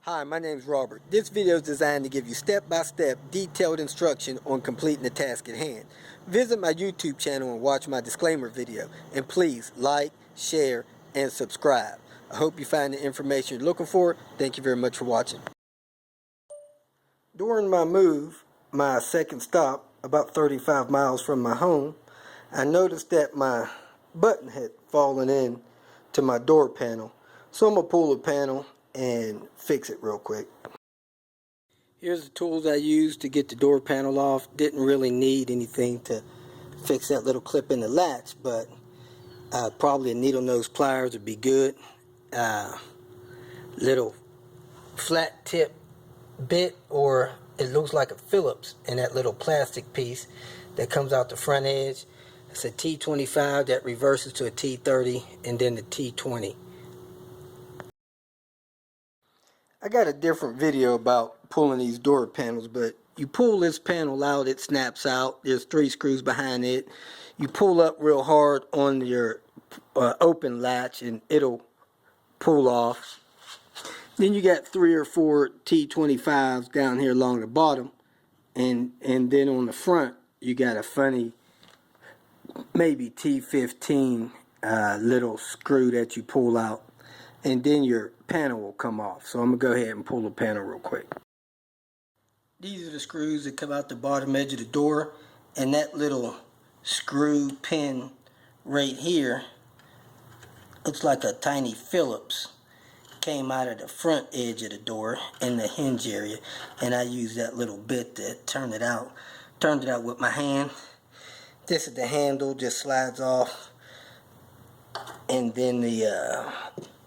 Hi, my name is Robert. This video is designed to give you step-by-step detailed instruction on completing the task at hand. Visit my YouTube channel and watch my disclaimer video. And please like, share, and subscribe. I hope you find the information you're looking for. Thank you very much for watching. During my move, my second stop, about 35 miles from my home, I noticed that my button had fallen in to my door panel. So I'm going to pull the panel and fix it real quick. Here's the tools I used to get the door panel off. Didn't really need anything to fix that little clip in the latch, but probably a needle nose pliers would be good. Little flat tip bit, or it looks like a Phillips in that little plastic piece that comes out the front edge. It's a T25 that reverses to a T30 and then the T20. I got a different video about pulling these door panels, but you pull this panel out, it snaps out. There's 3 screws behind it. You pull up real hard on your open latch and it'll pull off. Then you got 3 or 4 T25s down here along the bottom, and then on the front you got a funny maybe T15 little screw that you pull out, and then your panel will come off. So I'm going to go ahead and pull the panel real quick. These are the screws that come out the bottom edge of the door, and that little screw pin right here looks like a tiny Phillips. Came out of the front edge of the door in the hinge area, and I used that little bit to turn it out. Turned it out with my hand. This is the handle, just slides off, and then the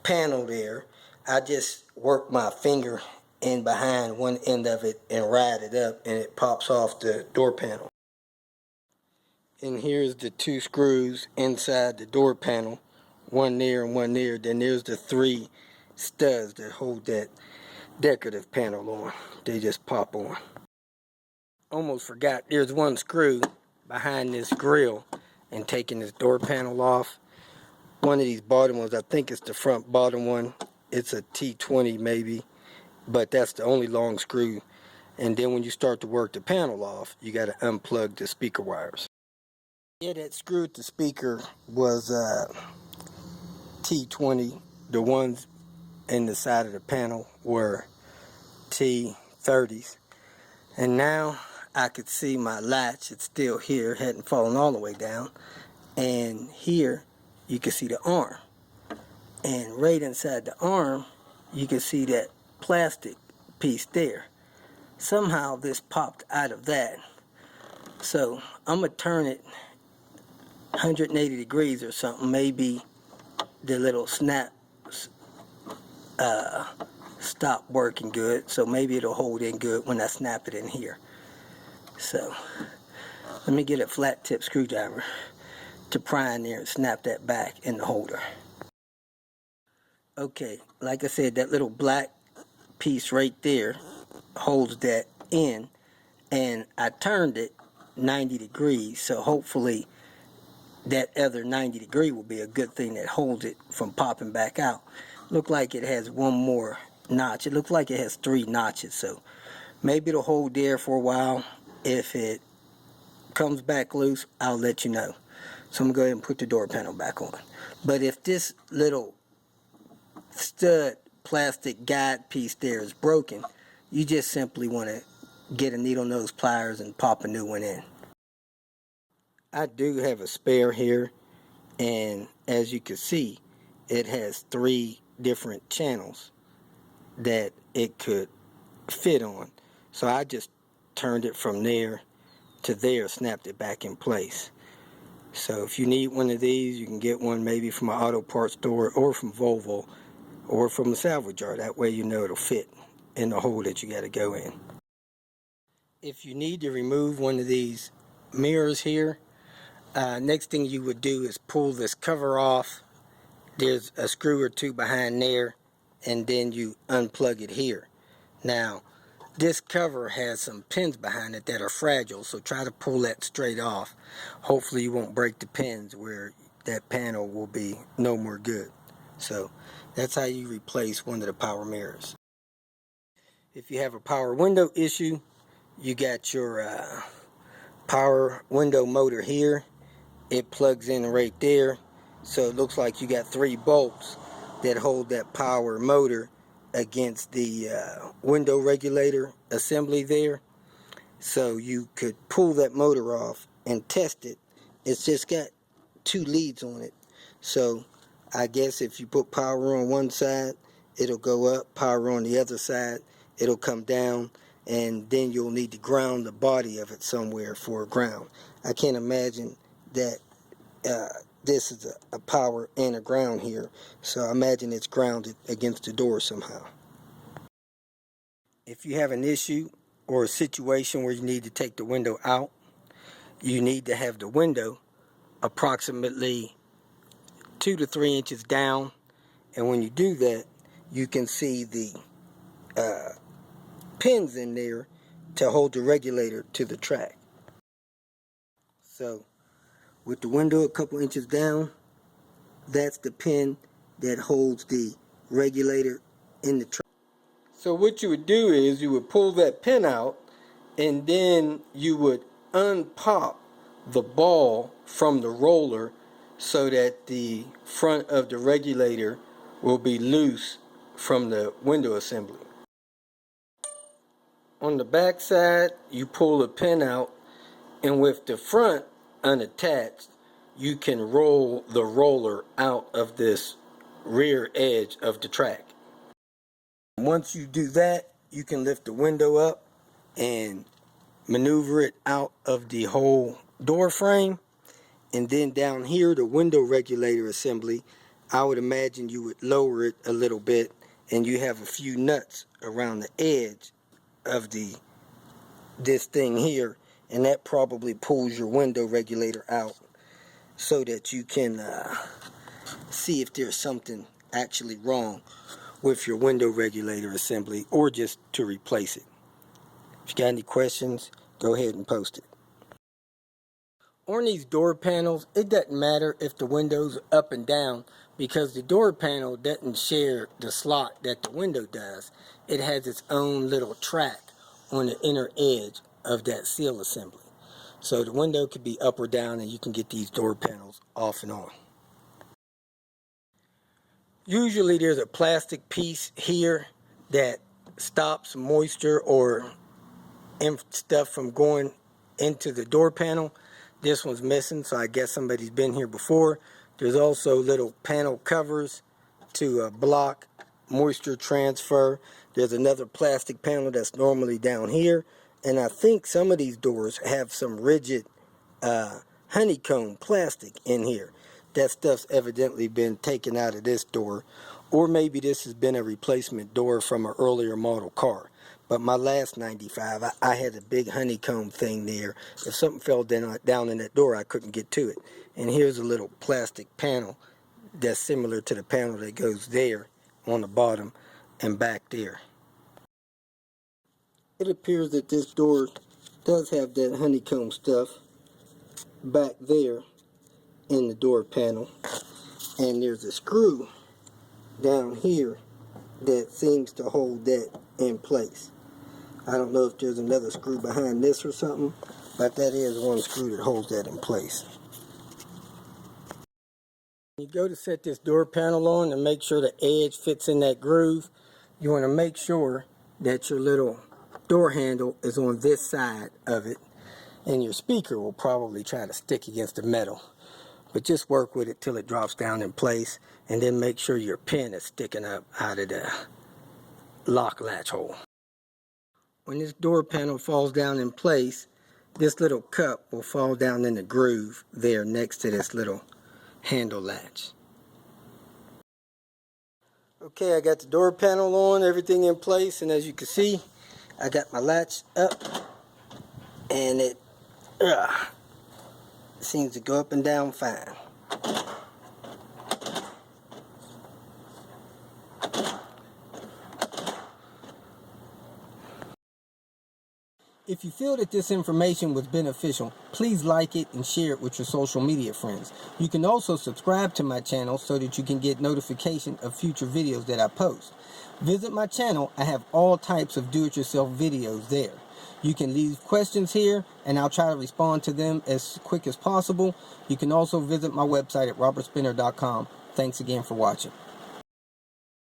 panel there, I just work my finger in behind one end of it and ride it up, and it pops off the door panel. And here's the 2 screws inside the door panel, one there and one there. Then there's the 3 studs that hold that decorative panel on. They just pop on. Almost forgot, there's 1 screw behind this grill and taking this door panel off. One of these bottom ones, I think it's the front bottom one. It's a T20 maybe, but that's the only long screw. And then when you start to work the panel off, you got to unplug the speaker wires. Yeah, that screw at the speaker was T20. The ones in the side of the panel were T30s. And now I could see my latch. It's still here, hadn't fallen all the way down. And here you can see the arm. And right inside the arm, you can see that plastic piece there. Somehow this popped out of that. So I'm going to turn it 180 degrees or something. Maybe the little snap stop working good. So maybe it'll hold in good when I snap it in here. So let me get a flat tip screwdriver to pry in there and snap that back in the holder. Okay, like I said, that little black piece right there holds that in, and I turned it 90 degrees, so hopefully that other 90 degree will be a good thing that holds it from popping back out. Look like it has 1 more notch. It looks like it has 3 notches, so maybe it'll hold there for a while. If it comes back loose, I'll let you know. So I'm going to go ahead and put the door panel back on. But if this little stud plastic guide piece there is broken, you just simply want to get a needle nose pliers and pop a new one in. I do have a spare here, and as you can see, it has 3 different channels that it could fit on. So I just turned it from there to there, snapped it back in place. So if you need one of these, you can get one maybe from an auto parts store or from Volvo or from a salvage yard. That way you know it'll fit in the hole that you got to go in. If you need to remove one of these mirrors here, next thing you would do is pull this cover off. There's a screw or 2 behind there, and then you unplug it here. Now, this cover has some pins behind it that are fragile, so try to pull that straight off. Hopefully you won't break the pins where that panel will be no more good. So that's how you replace one of the power mirrors. If you have a power window issue, you got your power window motor here. It plugs in right there, so it looks like you got 3 bolts that hold that power motor against the window regulator assembly there. So you could pull that motor off and test it. It's just got 2 leads on it, so I guess if you put power on one side, it'll go up, power on the other side, it'll come down, and then you'll need to ground the body of it somewhere for a ground. I can't imagine that this is a power and a ground here, so I imagine it's grounded against the door somehow. If you have an issue or a situation where you need to take the window out, you need to have the window approximately 2 to 3 inches down, and when you do that, you can see the pins in there to hold the regulator to the track. So with the window a couple inches down, that's the pin that holds the regulator in the track. So what you would do is you would pull that pin out, and then you would unpop the ball from the roller so that the front of the regulator will be loose from the window assembly. On the back side, you pull the pin out, and with the front unattached, you can roll the roller out of this rear edge of the track. Once you do that, you can lift the window up and maneuver it out of the whole door frame. And then down here, the window regulator assembly, I would imagine you would lower it a little bit, and you have a few nuts around the edge of this thing here, and that probably pulls your window regulator out so that you can see if there's something actually wrong with your window regulator assembly, or just to replace it. If you got any questions, go ahead and post it. On these door panels, it doesn't matter if the window's up and down, because the door panel doesn't share the slot that the window does. It has its own little track on the inner edge of that seal assembly. So the window could be up or down, and you can get these door panels off and on. Usually there's a plastic piece here that stops moisture or stuff from going into the door panel. This one's missing, so I guess somebody's been here before. There's also little panel covers to block moisture transfer. There's another plastic panel that's normally down here, and I think some of these doors have some rigid honeycomb plastic in here. That stuff's evidently been taken out of this door, or maybe this has been a replacement door from an earlier model car. But my last 95, I had a big honeycomb thing there. If something fell down in that door, I couldn't get to it. And here's a little plastic panel that's similar to the panel that goes there on the bottom and back there. It appears that this door does have that honeycomb stuff back there in the door panel, and there's a screw down here that seems to hold that in place. I don't know if there's another screw behind this or something, but that is one screw that holds that in place. You go to set this door panel on and make sure the edge fits in that groove. You want to make sure that your little door handle is on this side of it, and your speaker will probably try to stick against the metal. But just work with it till it drops down in place, and then make sure your pin is sticking up out of the lock latch hole. When this door panel falls down in place, this little cup will fall down in the groove there next to this little handle latch. Okay, I got the door panel on, everything in place, and as you can see, I got my latch up, and it seems to go up and down fine. If you feel that this information was beneficial, please like it and share it with your social media friends. You can also subscribe to my channel so that you can get notification of future videos that I post. Visit my channel. I have all types of do-it-yourself videos there. You can leave questions here and I'll try to respond to them as quick as possible. You can also visit my website at robertspinner.com. Thanks again for watching.